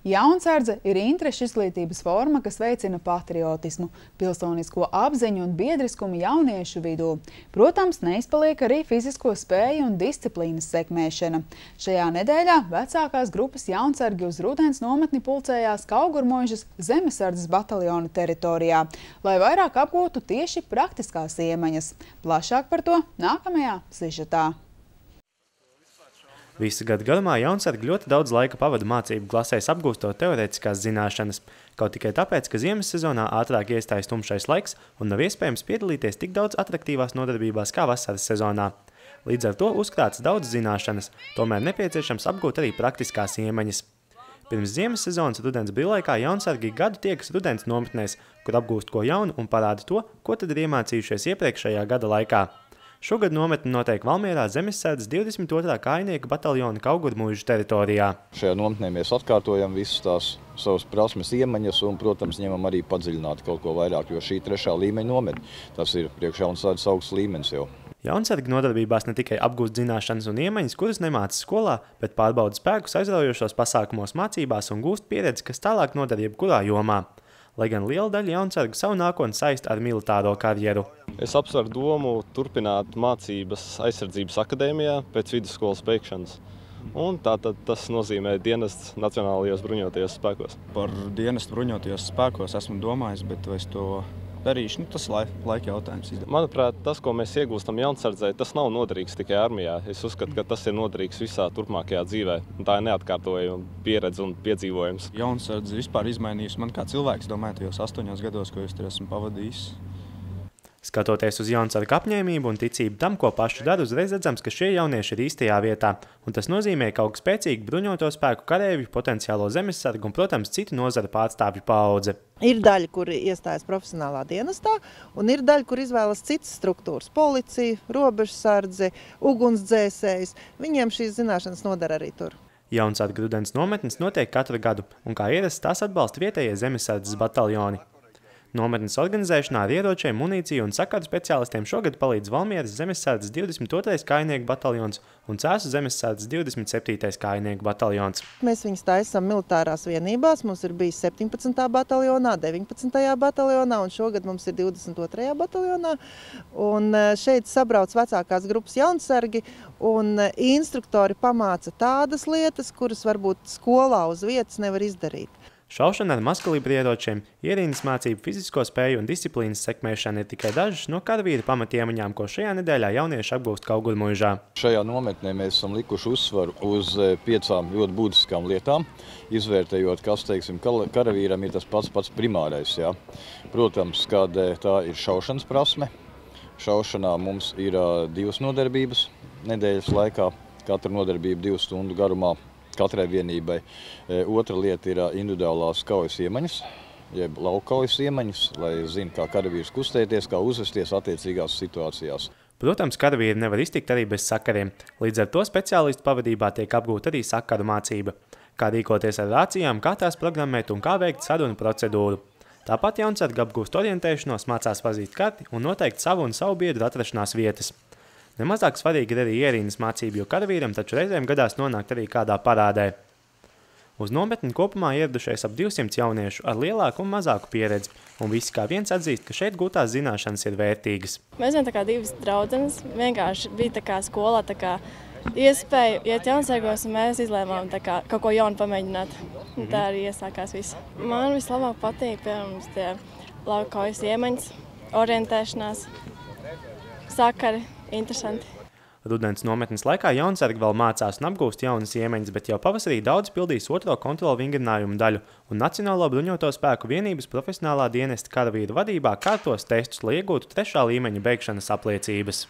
Jaunsardze ir interešu izglītības forma, kas veicina patriotismu, pilsonisko apziņu un biedriskumu jauniešu vidū. Protams, neizpaliek arī fizisko spēju un disciplīnas sekmēšana. Šajā nedēļā vecākās grupas jaunsargi uz rudens nometni pulcējās Kaugurmuižas Zemesardzes bataljona teritorijā, lai vairāk apgūtu tieši praktiskās iemaņas. Plašāk par to nākamajā sižetā. Visu gadu garumā jaunsargi ļoti daudz laika pavada mācību klasēs apgūstot teorētiskās zināšanas, kaut tikai tāpēc, ka ziemas sezonā ātrāk iestājas tumšais laiks un nav iespējams piedalīties tik daudz atraktīvās nodarbībās kā vasaras sezonā. Līdz ar to uzkrāts daudz zināšanas, tomēr nepieciešams apgūt arī praktiskās iemaņas. Pirms ziemas sezonas rudens brīvlaikā jaunsargi gadu tiekas rudens nometnēs, kur apgūst ko jaunu un parāda to, ko tad ir iemācījušies iepriekšējā gada laikā. Šogad nometne notiek Valmierā Zemesardzes 22. kājnieku bataljona Kaugurmuižu teritorijā. Šajā nometnē mēs atkārtojam visas tās savas prasmes iemaņas un, protams, ņemam arī padziļināt kaut ko vairāk, jo šī 3. līmeņa nometne, tas ir priekš Jaunsardzes augsts līmenis jau. Jaunsargi nodarbībās ne tikai apgūst zināšanas un iemaņas, kuras nemāca skolā, bet pārbauda spēkus aizraujošos pasākumos mācībās un gūst pieredzi, kas tālāk noder jebkurā jomā. Lai gan liela daļa jaunsargu savu nākotni saista ar militāro karjeru. Es apsveru domu turpināt mācības aizsardzības akadēmijā pēc vidusskolas beigšanas. Un tātad tas nozīmē dienests Nacionālajos bruņotajos spēkos. Par dienestu bruņotajos spēkos esmu domājis, bet vai es to darīšu, tas laika jautājums. Manuprāt, tas, ko mēs iegūstam jaunsardzē, tas nav noderīgs tikai armijā. Es uzskatu, ka tas ir noderīgs visā turpmākajā dzīvē. Tā ir neatkārtojama pieredze un piedzīvojums. Jaunsardze vispār izmainījusi man kā cilvēks, domāju, tajos 8 gados, ko es tur esmu pavadījis. Skatoties uz jaunsargu apņēmību un ticību tam, ko paši dara, uzreiz redzams, ka šie jaunieši ir īstajā vietā. Un tas nozīmē, ka auga spēcīgi bruņoto spēku kareivju, potenciālo zemesargu un, protams, citu nozaru pārstāvju paudze. Ir daļa, kur iestājas profesionālā dienestā, un ir daļa, kur izvēlas citas struktūras – policija, robežsardze, ugunsdzēsējs. Viņiem šīs zināšanas nodara arī tur. Jaunsargu rudens nometnes notiek katru gadu, un kā ierasts tās atbalsta vietējie Zemesardzes bataljoni. Nometnes organizēšanā ar ieročiem, munīciju un sakaru speciālistiem šogad palīdz Valmieras Zemesardzes 22. kājnieku bataljons un Cēsu Zemesardzes 27. kājnieku bataljons. Mēs viņus taisam militārās vienībās. Mums ir bijis 17. bataljonā, 19. bataljonā un šogad mums ir 22. bataljonā. Un šeit sabrauc vecākās grupas jaunsargi un instruktori pamāca tādas lietas, kuras varbūt skolā uz vietas nevar izdarīt. Šaušana ar mazkalibra ieročiem, ierīnas mācību, fizisko spēju un disciplīnas sekmēšana ir tikai dažas no karavīra pamatiemaņām, ko šajā nedēļā jaunieši apgūst Kaugurmuižā. Šajā nometnē mēs esam likuši uzsvaru uz 5 ļoti būtiskām lietām, izvērtējot, kas, teiksim, karavīram ir tas pats primārais. Jā. Protams, kad tā ir šaušanas prasme. Šaušanā mums ir 2 nodarbības nedēļas laikā, katra nodarbība 2 stundu garumā. Katrai vienībai. Otra lieta ir individuālās kaujas iemaņas, jeb laukaujas iemaņas, lai zina, kā karavīrs kustēties, kā uzvesties attiecīgās situācijās. Protams, karavīri nevar iztikt arī bez sakariem. Līdz ar to speciālistu pavadībā tiek apgūta arī sakaru mācība. Kā rīkoties ar rācijām, kā tās programmēt un kā veikt sarunu procedūru. Tāpat jaunsargi apgūst orientēšanos, mācās pazīt karti un noteikt savu un savu biedru atrašanās vietas. Nemazāk svarīgi ir arī ierīnas mācība, jo karavīram taču reizēm gadās nonākt arī kādā parādē. Uz nometni kopumā ieradušies ap 200 jauniešu ar lielāku un mazāku pieredzi, un visi kā viens atzīst, ka šeit gūtās zināšanas ir vērtīgas. Mēs bijām tā kā 2 draudzenes, vienkārši bija tā kā skolā tā kā iespēja iet jaunsargos, un mēs izlēmām tā kā kaut ko jaunu pamēģināt. Tā arī iesākās viss. Man vislabāk patīk, piemēram, tie laukaujas iemaņas, orientēšanās, sakari. Interesanti. Rudens nometnes laikā jaunsargi vēl mācās un apgūst jaunas iemaņas, bet jau pavasarī daudz pildīs 2. kontrolu vingrinājumu daļu un Nacionālo bruņoto spēku vienības profesionālā dienesta karavīru vadībā kārtos testus, lai iegūtu 3. līmeņa beigšanas apliecības.